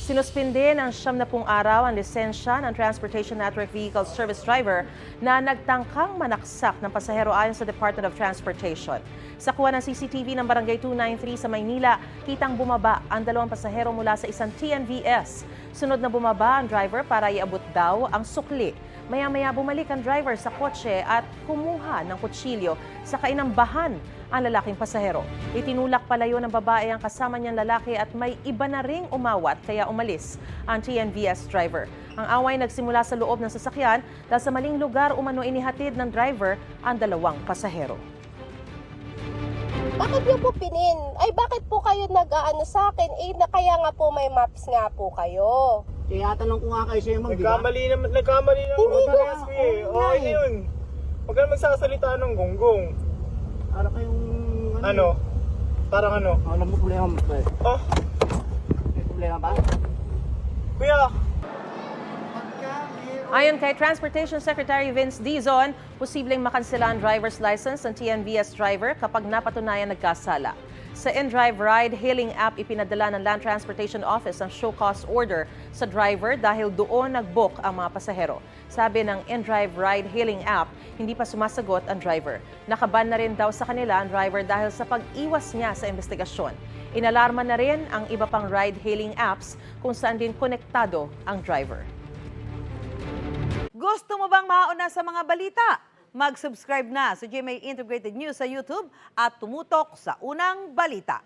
Sinuspinde ng 70 araw ang lisensya ng Transportation Network Vehicle Service Driver na nagtangkang manaksak ng pasahero ayon sa Department of Transportation. Sa kuha ng CCTV ng Barangay 293 sa Maynila, kitang bumaba ang 2 pasahero mula sa isang TNVS. Sunod na bumaba ang driver para iabot daw ang sukli. Maya-maya bumalik ang driver sa kotse at kumuha ng kutsilyo sa kainambahan ang lalaking pasahero. Itinulak palayo ng babae ang kasama niyang lalaki at may iba na ring umawat kaya umalis ang TNVS driver. Ang away nagsimula sa loob ng sasakyan dahil sa maling lugar umano inihatid ng driver ang 2 pasahero. Bakit niyo po pinin? Ay bakit po kayo nag-aano sa akin? Kaya nga po may maps nga po kayo. Kaya tanong ko nga kayo sa'yo, ma'am, di ba? Nagkamali naman ako eh. Okay na yun. Huwag ka na magsasalita ng gonggong. Para kayong... Ano? Parang ano? Alam mo problema mo ba? Oh, May problema ba? kuya! Ayon kay Transportation Secretary Vince Dizon, posibleng makansela ang driver's license ng TNVS driver kapag napatunayan nagkasala. Sa InDrive Ride Hailing app, ipinadala ng Land Transportation Office ang show cause order sa driver dahil doon nag-book ang mga pasahero. Sabi ng InDrive Ride Hailing app, hindi pa sumasagot ang driver. Nakaban na rin daw sa kanila ang driver dahil sa pag-iwas niya sa investigasyon. Inalarma na rin ang iba pang ride-hailing apps kung saan din konektado ang driver. Gusto mo bang mauna sa mga balita? Mag-subscribe na sa GMA Integrated News sa YouTube at tumutok sa unang balita.